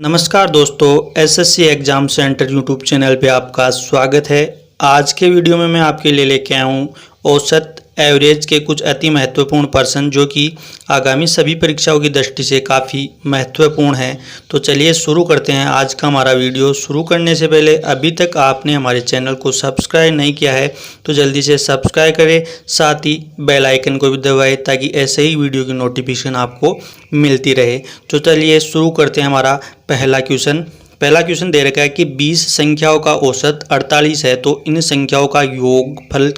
नमस्कार दोस्तों, SSC exam centre YouTube channel पे आपका स्वागत है। आज के वीडियो में मैं आपके लिए लेके आया हूँ औसत एवरेज के कुछ अति महत्वपूर्ण प्रश्न जो कि आगामी सभी परीक्षाओं की दृष्टि से काफ़ी महत्वपूर्ण हैं। तो चलिए शुरू करते हैं आज का हमारा वीडियो। शुरू करने से पहले अभी तक आपने हमारे चैनल को सब्सक्राइब नहीं किया है तो जल्दी से सब्सक्राइब करें, साथ ही बेल आइकन को भी दबाएं ताकि ऐसे ही वीडियो की नोटिफिकेशन आपको मिलती रहे। तो चलिए शुरू करते हैं हमारा पहला क्वेश्चन दे रखा है कि 20 संख्याओं का औसत 48 है, तो इन संख्याओं का योगफल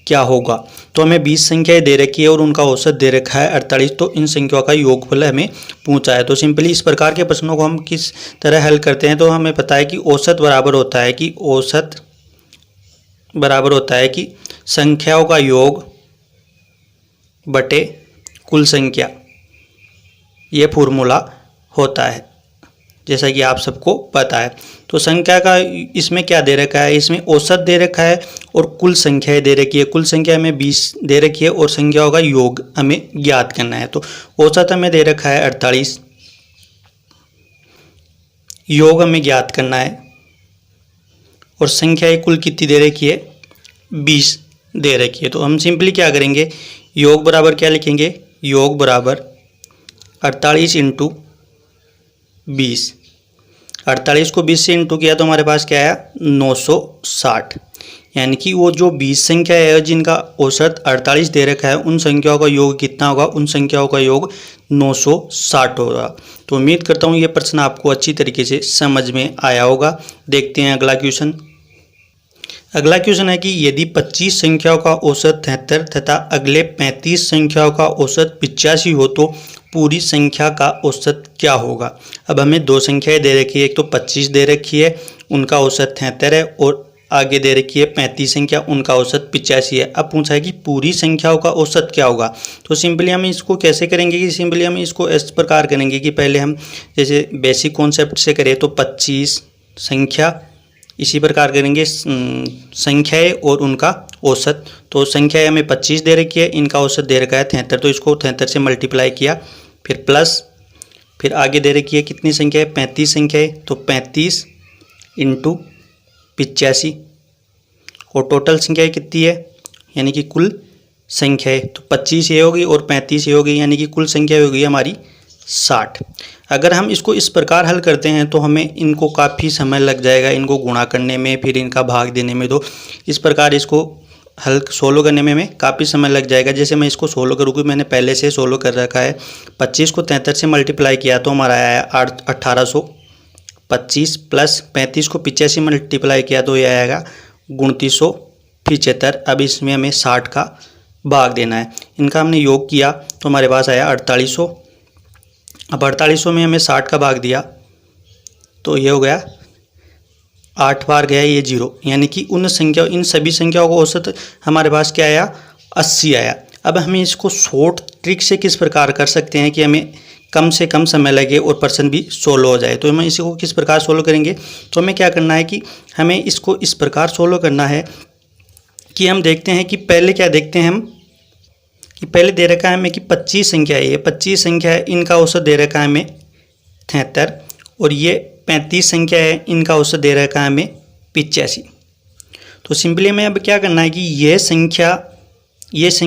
क्या होगा। तो हमें 20 संख्याएं दे रखी है और उनका औसत दे रखा है 48, तो इन संख्याओं का योगफल हमें पूछा है। तो सिंपली इस प्रकार के प्रश्नों को हम किस तरह हल करते हैं, तो हमें पता है कि औसत बराबर होता है कि संख्याओं का योग बटे कुल संख्या, ये फॉर्मूला होता है जैसा कि आप सबको पता है। तो संख्या का इसमें क्या दे रखा है, इसमें औसत दे रखा है और कुल संख्याएं दे रखी है। कुल संख्या हमें 20 दे रखी है और संख्याओं का योग हमें ज्ञात करना है। तो औसत हमें दे रखा है 48, योग हमें ज्ञात करना है और संख्याएं कुल कितनी दे रखी है, 20 दे रखी है। तो हम सिंपली क्या करेंगे, योग बराबर क्या लिखेंगे, योग बराबर 48 इंटू 20। 48 को 20 से इंटू किया तो हमारे पास क्या आया, 960। यानी कि वो जो 20 संख्या है जिनका औसत 48 दे रखा है, उन संख्याओं का योग कितना होगा, उन संख्याओं का योग 960 होगा। तो उम्मीद करता हूँ ये प्रश्न आपको अच्छी तरीके से समझ में आया होगा। देखते हैं अगला क्वेश्चन। अगला क्वेश्चन है कि यदि 25 संख्याओं का औसत 73 तथा अगले 35 संख्याओं का औसत 85 हो तो पूरी संख्या का औसत क्या होगा। अब हमें दो संख्याएं दे रखी है, एक तो 25 दे रखी है, उनका औसत 73 है, और आगे दे रखी है 35 संख्या, उनका औसत 85 है। अब पूछा है कि पूरी संख्याओं का औसत क्या होगा। तो सिंपली हम इसको कैसे करेंगे कि सिंपली हम इसको इस प्रकार करेंगे कि पहले हम जैसे बेसिक कॉन्सेप्ट से करें तो 25 संख्या, इसी प्रकार करेंगे संख्याएं और उनका औसत। तो संख्याएं हमें 25 दे रखी है, इनका औसत दे रखा है 73, तो इसको 73 से मल्टीप्लाई किया, फिर प्लस, फिर आगे दे रखी है कितनी संख्या है, 35 संख्या है, तो 35 इंटू 85, और टोटल संख्या कितनी है, यानी कि कुल संख्या है, तो 25 ये होगी और 35 ये होगी, यानी कि कुल संख्या होगी हमारी 60। अगर हम इसको इस प्रकार हल करते हैं तो हमें इनको काफ़ी समय लग जाएगा, इनको गुणा करने में, फिर इनका भाग देने में। तो इस प्रकार इसको हल सोल्व करने में हमें काफ़ी समय लग जाएगा। जैसे मैं इसको सोल्व करूँगी, मैंने पहले से सोल्व कर रखा है। 25 को 73 से मल्टीप्लाई किया तो हमारा आया 1825, प्लस 35 को 85 मल्टीप्लाई किया तो ये आएगा 2975। अब इसमें हमें 60 का भाग देना है। इनका हमने योग किया तो हमारे पास आया 4800। अब 4800 में हमें 60 का भाग दिया तो ये हो गया 8 बार गया ये 0, यानी कि इन सभी संख्याओं का औसत हमारे पास क्या आया, 80 आया। अब हमें इसको शॉर्ट ट्रिक से किस प्रकार कर सकते हैं कि हमें कम से कम समय लगे और प्रश्न भी सोल्व हो जाए। तो हम इसको किस प्रकार सोल्व करेंगे, तो हमें क्या करना है कि हमें इसको इस प्रकार सोल्व करना है कि हम देखते हैं कि पहले क्या देखते हैं हम कि पहले दे रखा है हमें कि 25 संख्या है, ये 25 संख्या है, इनका औसत दे रखा है हमें 73, और ये 35 संख्या है, इनका औसत दे रखा है हमें 85। तो सिंपली हमें अब क्या करना है कि ये संख्या इस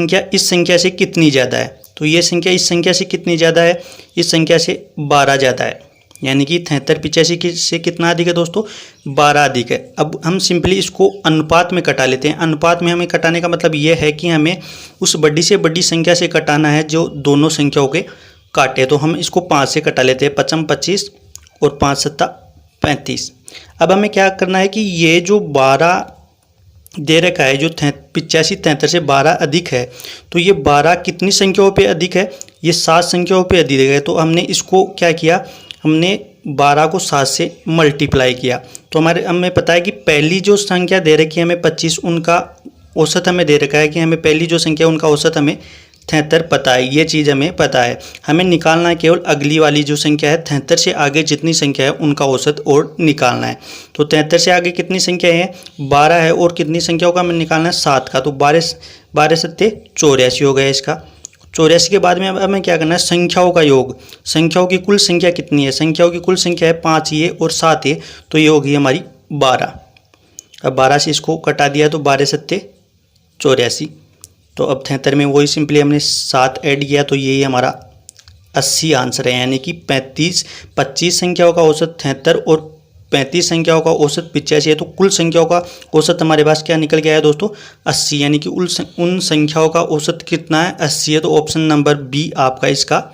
संख्या से कितनी ज़्यादा है, तो ये संख्या इस संख्या से कितनी ज़्यादा है, इस संख्या से 12 ज़्यादा है, यानी कि 73 85 से कितना अधिक है दोस्तों, 12 अधिक है। अब हम सिंपली इसको अनुपात में कटा लेते हैं। अनुपात में हमें कटाने का मतलब ये है कि हमें उस बड़ी से बड़ी संख्या से कटाना है जो दोनों संख्याओं के काटे। तो हम इसको 5 से कटा लेते हैं, 55 25 और 5 7 35। अब हमें क्या करना है कि ये जो 12 दे रखा है, जो 85 73 से 12 अधिक है, तो ये 12 कितनी संख्याओं पे अधिक है, ये 7 संख्याओं पे अधिक है। तो हमने इसको क्या किया, हमने 12 को 7 से मल्टीप्लाई किया। तो हमें पता है कि पहली जो संख्या दे रखी है हमें 25, उनका औसत हमें दे रखा है कि हमें पहली जो संख्या उनका औसत हमें 73 पता है, ये चीज़ हमें पता है। हमें निकालना है केवल अगली वाली जो संख्या है, 73 से आगे जितनी संख्या है उनका औसत और निकालना है। तो 73 से आगे कितनी संख्या है, 12 है, और कितनी संख्याओं का हमें निकालना है, 7 का। तो 12 7 84 हो गया इसका। 84 के बाद में अब हमें क्या करना है, संख्याओं का योग। संख्याओं की कुल संख्या कितनी है, संख्याओं की कुल संख्या है 5 ये और 7 ये, तो ये होगी हमारी 12। अब 12 से इसको कटा दिया तो 12 सत्ते 84। तो अब 73 में वही सिंपली हमने 7 ऐड किया तो यही हमारा 80 आंसर है। यानी कि 25 संख्याओं का औसत 73 और 35 संख्याओं का औसत 85 है। तो कुल संख्याओं का औसत हमारे पास क्या निकल गया है दोस्तों, 80। यानी कि उन संख्याओं का औसत कितना है, 80 है। तो ऑप्शन नंबर बी आपका इसका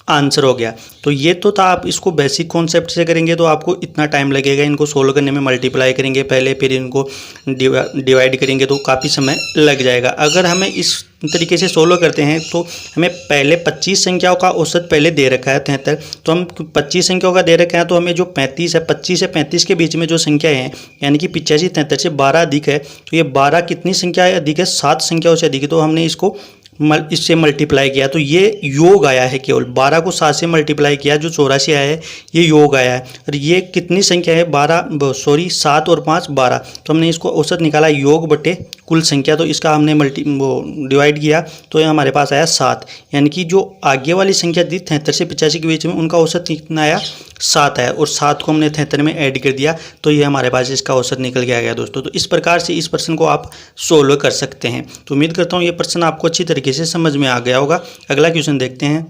आंसर हो गया। तो ये तो था, आप इसको बेसिक कॉन्सेप्ट से करेंगे तो आपको इतना टाइम लगेगा, इनको सोल्व करने में मल्टीप्लाई करेंगे पहले, फिर इनको डिवाइड करेंगे तो काफ़ी समय लग जाएगा। अगर हमें इस तरीके से सोल्व करते हैं तो हमें पहले 25 संख्याओं का औसत पहले दे रखा है 73, तो हम 25 संख्याओं का दे रखा है, तो हमें जो 35 है, 25 से 35 के बीच में जो संख्या है यानी कि 85 73 से 12 अधिक है, तो ये 12 कितनी संख्या है अधिक है, 7 संख्याओं से अधिक है। तो हमने इसको इससे मल्टीप्लाई किया तो ये योग आया है, केवल 12 को 7 से मल्टीप्लाई किया, जो 84 आया है ये योग आया है। और ये कितनी संख्या है, 7 और 5 12, तो हमने इसको औसत निकाला योग बटे कुल संख्या, तो इसका हमने डिवाइड किया तो ये हमारे पास आया 7। यानी कि जो आगे वाली संख्या थी 73 से 85 के बीच में, उनका औसत कितना आया, 7 आया, और 7 को हमने 73 में ऐड कर दिया तो ये हमारे पास इसका औसत निकल के आ गया दोस्तों। तो इस प्रकार से इस प्रश्न को आप सोल्व कर सकते हैं। तो उम्मीद करता हूँ ये प्रश्न आपको अच्छी तरीके से समझ में आ गया होगा। अगला क्वेश्चन देखते हैं।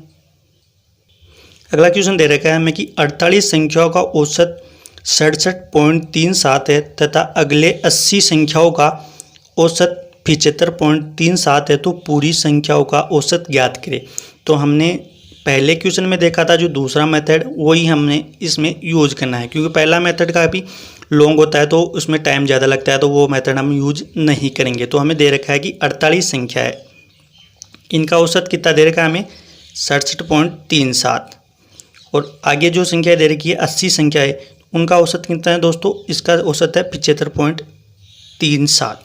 अगला क्वेश्चन दे रखा है हमें कि 48 संख्याओं का औसत 67.37 है तथा अगले 80 संख्याओं का औसत 75.37 है, तो पूरी संख्याओं का औसत ज्ञात करें। तो हमने पहले क्वेश्चन में देखा था जो दूसरा मेथड, वही हमने इसमें यूज करना है, क्योंकि पहला मेथड काफ़ी लॉन्ग होता है तो उसमें टाइम ज़्यादा लगता है, तो वो मेथड हम यूज नहीं करेंगे। तो हमें दे रखा है कि 48 संख्या है, इनका औसत कितना दे रखा है हमें, 67.37, और आगे जो संख्या दे रखी है 80 संख्या है, उनका औसत कितना है दोस्तों, इसका औसत है 75.37।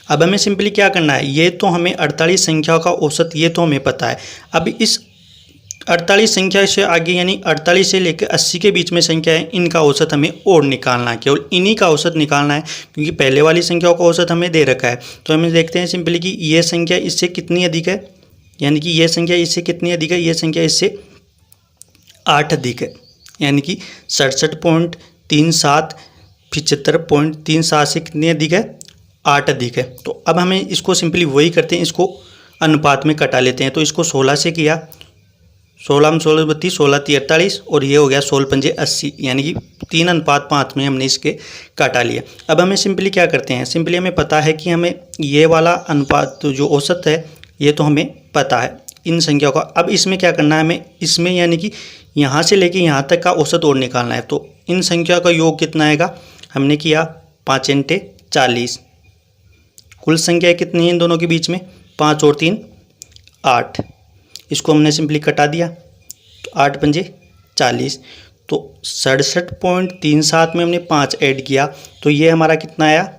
अब हमें सिंपली क्या करना है, ये तो हमें 48 संख्याओं का औसत ये तो हमें पता है। अब इस 48 संख्या से आगे यानी 48 से लेकर 80 के बीच में संख्या है, इनका औसत हमें और निकालना है, केवल इन्हीं का औसत निकालना है, क्योंकि पहले वाली संख्याओं का औसत हमें दे रखा है। तो हमें देखते हैं सिंपली कि ये संख्या इससे कितनी अधिक है, यानी कि ये संख्या इससे कितनी अधिक है, ये संख्या इससे 8 अधिक है, यानी कि 67.37 75.37 से कितनी अधिक है, 8 अधिक है। तो अब हमें इसको सिंपली वही करते हैं, इसको अनुपात में कटा लेते हैं। तो इसको 16 से किया, 16 में 16 32, 16 3 48, और ये हो गया 16 पंजे 80, यानी कि 3:5 में हमने इसके काटा लिया। अब हमें सिंपली क्या करते हैं, सिंपली हमें पता है कि हमें ये वाला अनुपात जो औसत है ये तो हमें पता है इन संख्याओं का। अब इसमें क्या करना है हमें, इसमें यानी कि यहाँ से लेके यहाँ तक का औसत और निकालना है। तो इन संख्या का योग कितना आएगा, हमने किया 5 × 40, कुल संख्या कितनी है इन दोनों के बीच में, 5 और 3 8, इसको हमने सिंपली कटा दिया तो 8 पंजे 40, तो 67.37 में हमने 5 ऐड किया तो ये हमारा कितना आया,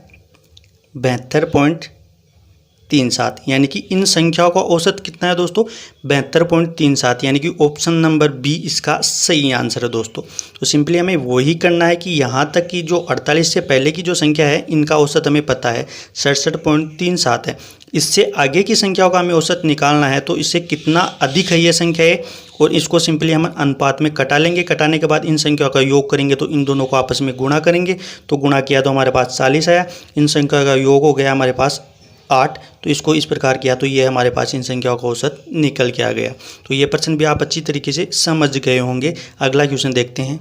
72.37, यानी कि इन संख्याओं का औसत कितना है दोस्तों, 72.37, यानी कि ऑप्शन नंबर बी इसका सही आंसर है दोस्तों। तो सिंपली हमें वही करना है कि यहाँ तक की जो 48 से पहले की जो संख्या है इनका औसत हमें पता है 67.37 है, इससे आगे की संख्याओं का हमें औसत निकालना है। तो इससे कितना अधिक है ये संख्या है, और इसको सिंपली हम अनुपात में कटा लेंगे। कटाने के बाद इन संख्याओं का योग करेंगे तो इन दोनों को आपस में गुणा करेंगे, तो गुणा किया तो हमारे पास 40 आया, इन संख्या का योग हो गया हमारे पास 8, तो इसको इस प्रकार किया तो ये हमारे पास इन संख्याओं का औसत निकल के आ गया। तो ये प्रश्न भी आप अच्छी तरीके से समझ गए होंगे। अगला क्वेश्चन देखते हैं।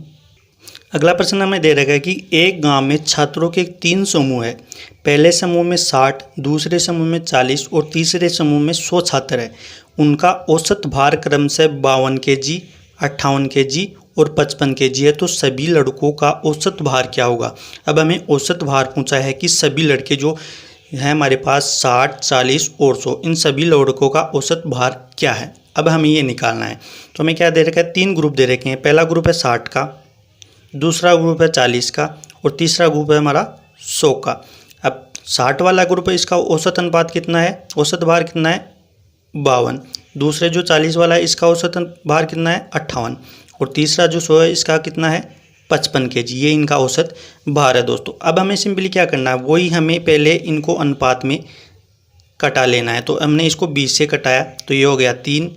अगला प्रश्न हमें दे रखा है कि एक गांव में छात्रों के 3 समूह है, पहले समूह में 60, दूसरे समूह में 40 और तीसरे समूह में 100 छात्र है। उनका औसत भार क्रम से 52 kg, 58 kg और 55 kg है, तो सभी लड़कों का औसत भार क्या होगा। अब हमें औसत भार पूछा है कि सभी लड़के जो है हमारे पास 60, 40 और 100, इन सभी लड़कों का औसत भार क्या है। अब हमें ये निकालना है। तो हमें क्या दे रखा है, 3 ग्रुप दे रखे हैं। पहला ग्रुप है 60 का, दूसरा ग्रुप है 40 का और तीसरा ग्रुप है हमारा 100 का। अब 60 वाला ग्रुप है, इसका औसत अनुपात कितना है, औसत भार कितना है 52। दूसरे जो 40 वाला है इसका औसत भार कितना है 58, और तीसरा जो 100 है इसका कितना है 55 kg, ये इनका औसत भार है दोस्तों। अब हमें सिंपली क्या करना है, वही हमें पहले इनको अनुपात में कटा लेना है। तो हमने इसको 20 से कटाया तो ये हो गया 3,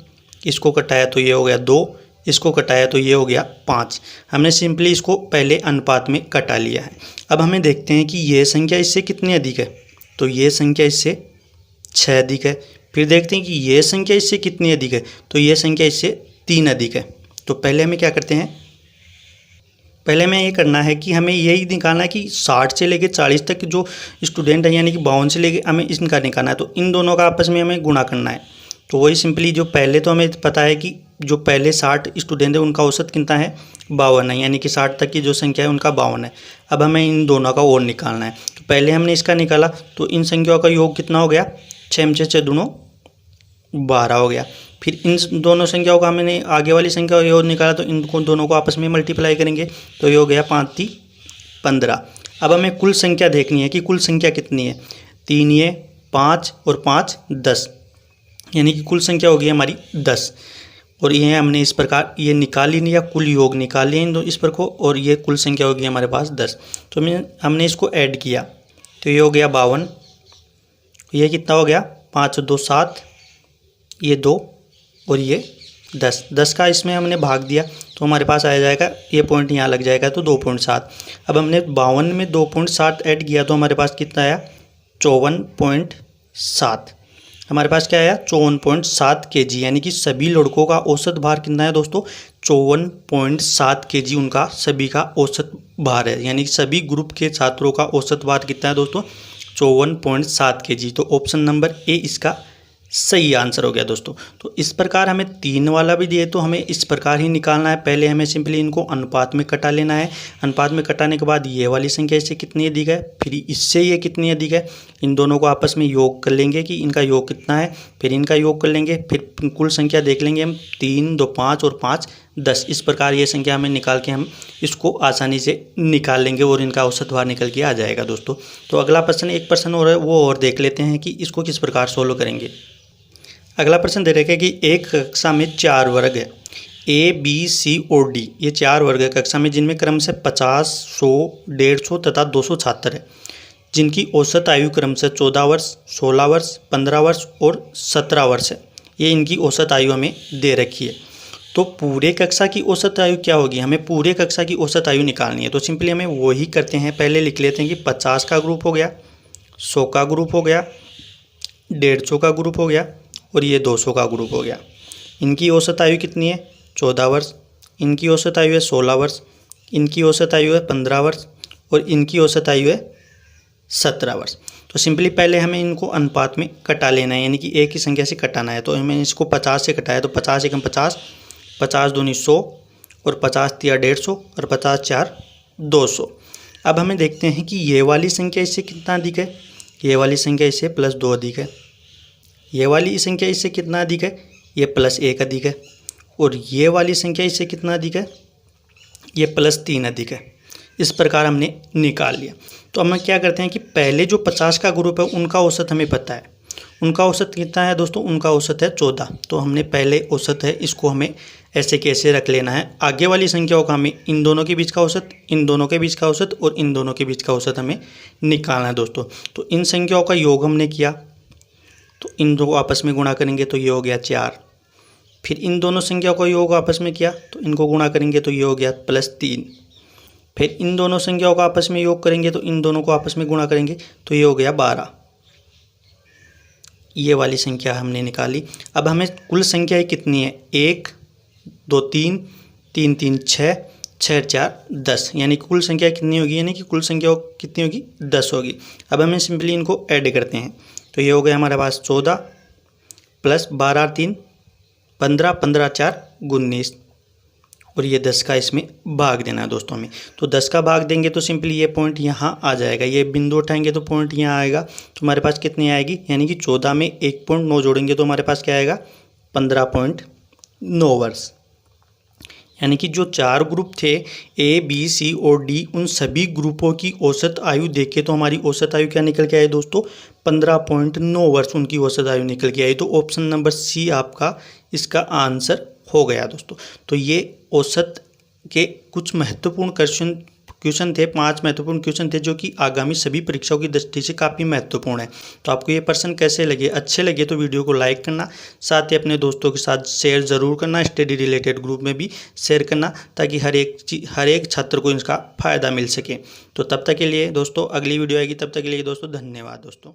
इसको कटाया तो ये हो गया 2, इसको कटाया तो ये हो गया 5। हमने सिंपली इसको पहले अनुपात में कटा लिया है। अब हमें देखते हैं कि ये संख्या इससे कितनी अधिक है, तो ये संख्या इससे 6 अधिक है। फिर देखते हैं कि ये संख्या इससे कितनी अधिक है, तो ये संख्या इससे 3 अधिक है। तो पहले हमें क्या करते हैं, पहले हमें ये करना है कि हमें यही निकालना है कि 60 से लेकर 40 तक जो स्टूडेंट है, यानी कि 52 से लेकर हमें इनका निकालना है। तो इन दोनों का आपस में हमें गुणा करना है। तो वही सिंपली जो पहले तो हमें पता है कि जो पहले 60 स्टूडेंट है उनका औसत कितना है, 52 है, यानी कि 60 तक की जो संख्या है उनका 52 है। अब हमें इन दोनों का और निकालना है। तो पहले हमने इसका निकाला, तो इन संख्याओं का योग कितना हो गया, 6 6 6 दूनो 12 हो गया। फिर इन दोनों संख्याओं का हमने आगे वाली संख्या का योग निकाला, तो इन दोनों को आपस में मल्टीप्लाई करेंगे तो ये हो गया 5 3 15। अब हमें कुल संख्या देखनी है कि कुल संख्या कितनी है। 3 ये 5 और 5 10, यानी कि कुल संख्या होगी हमारी 10। और ये हमने इस प्रकार ये निकाल लिया, कुल योग निकाल लिया इन दो इस पर को, और ये कुल संख्या होगी हमारे पास 10। तो हमने इसको ऐड किया तो ये हो गया 52। ये कितना हो गया, 5 2 7, ये 2 और ये 10। 10 का इसमें हमने भाग दिया तो हमारे पास आ जाएगा, ये पॉइंट यहाँ लग जाएगा तो 2.7। अब हमने 52 में 2.7 ऐड किया तो हमारे पास कितना आया, 54.7। हमारे पास क्या आया, 54.7 kg, यानी कि सभी लड़कों का औसत भार कितना है दोस्तों, 54.7 kg उनका सभी का औसत भार है। यानी कि सभी ग्रुप के छात्रों का औसत भार कितना है दोस्तों, 54.7 kg। तो ऑप्शन नंबर ए इसका सही आंसर हो गया दोस्तों। तो इस प्रकार हमें 3 वाला भी दिए तो हमें इस प्रकार ही निकालना है। पहले हमें सिंपली इनको अनुपात में कटा लेना है। अनुपात में कटाने के बाद ये वाली संख्या इससे कितनी अधिक है, फिर इससे ये कितनी अधिक है, इन दोनों को आपस में योग कर लेंगे कि इनका योग कितना है, फिर इनका योग कर लेंगे, फिर कुल संख्या देख लेंगे हम, 3 2 5 और 5 10। इस प्रकार ये संख्या हमें निकाल के हम इसको आसानी से निकाल लेंगे और इनका औसत भार निकल के आ जाएगा दोस्तों। तो अगला प्रश्न, एक प्रश्न और है वो और देख लेते हैं कि इसको किस प्रकार सोल्व करेंगे। अगला प्रश्न दे रखा है कि एक कक्षा में 4 वर्ग है, ए बी सी और डी। ये 4 वर्ग है कक्षा में, जिनमें क्रम से 50 100 150 तथा 200 छात्र है, जिनकी औसत आयु क्रम से 14 वर्ष 16 वर्ष 15 वर्ष और 17 वर्ष है। ये इनकी औसत आयु हमें दे रखी है। तो पूरे कक्षा की औसत आयु क्या होगी, हमें पूरे कक्षा की औसत आयु निकालनी है। तो सिंपली हमें वही करते हैं, पहले लिख लेते हैं कि 50 का ग्रुप हो गया, 100 का ग्रुप हो गया, 150 का ग्रुप हो गया और ये 200 का ग्रुप हो गया। इनकी औसत आयु कितनी है, 14 वर्ष, इनकी औसत आयु है 16 वर्ष, इनकी औसत आयु है 15 वर्ष और इनकी औसत आयु है 17 वर्ष। तो सिंपली पहले हमें इनको अनुपात में कटा लेना है, यानी कि एक ही संख्या से कटाना है। तो हमें इसको 50 से कटाया तो 50 एकम 50, 50 दूनी 100 और 50 तिया 150 और 50 4 200। अब हमें देखते हैं कि ये वाली संख्या इससे कितना अधिक है, ये वाली संख्या इससे +2 अधिक है, ये वाली संख्या इससे कितना अधिक है, ये +1 अधिक है, और ये वाली संख्या इससे कितना अधिक है, ये +3 अधिक है। इस प्रकार हमने निकाल लिया। तो हम क्या करते हैं कि पहले जो 50 का ग्रुप है उनका औसत हमें पता है, उनका औसत कितना है दोस्तों, उनका औसत है 14। तो हमने पहले औसत है इसको हमें ऐसे कैसे रख लेना है। आगे वाली संख्याओं का हमें इन दोनों के बीच का औसत, इन दोनों के बीच का औसत और इन दोनों के बीच का औसत हमें निकालना है दोस्तों। तो इन संख्याओं का योग हमने किया तो इन दो आपस में गुणा करेंगे तो ये हो गया 4। फिर इन दोनों संख्याओं का योग आपस में किया तो इनको गुणा करेंगे तो ये हो गया +3। फिर इन दोनों संख्याओं का आपस में योग करेंगे तो इन दोनों को आपस में गुणा करेंगे तो ये हो गया 12। ये वाली संख्या हमने निकाली। अब हमें कुल संख्या कितनी है, 1 2 3 3 3 6 6 4 10, यानी कुल संख्या कितनी होगी, यानी कि कुल संख्या कितनी होगी, 10 होगी। अब हमें सिंपली इनको ऐड करते हैं तो ये हो गया हमारे पास 14 + 12 3 15 15 4 19 और ये 10 का इसमें भाग देना है दोस्तों हमें। तो 10 का भाग देंगे तो सिंपली ये पॉइंट यहाँ आ जाएगा, ये बिंदु उठाएंगे तो पॉइंट यहाँ आएगा। तो हमारे पास कितनी आएगी, यानी कि 14 में 1.9 जोड़ेंगे तो हमारे पास क्या आएगा, 15.9 वर्ष। यानी कि जो 4 ग्रुप थे ए बी सी और डी, उन सभी ग्रुपों की औसत आयु देखे तो हमारी औसत आयु क्या निकल के आई दोस्तों, 15.9 वर्ष उनकी औसत आयु निकल के आई। तो ऑप्शन नंबर सी आपका इसका आंसर हो गया दोस्तों। तो ये औसत के कुछ महत्वपूर्ण क्वेश्चन थे, 5 महत्वपूर्ण क्वेश्चन थे जो कि आगामी सभी परीक्षाओं की दृष्टि से काफ़ी महत्वपूर्ण है। तो आपको ये प्रश्न कैसे लगे, अच्छे लगे तो वीडियो को लाइक करना, साथ ही अपने दोस्तों के साथ शेयर ज़रूर करना, स्टडी रिलेटेड ग्रुप में भी शेयर करना, ताकि हर एक छात्र को इसका फ़ायदा मिल सके। तो तब तक के लिए दोस्तों अगली वीडियो आएगी, तब तक के लिए दोस्तों धन्यवाद दोस्तों।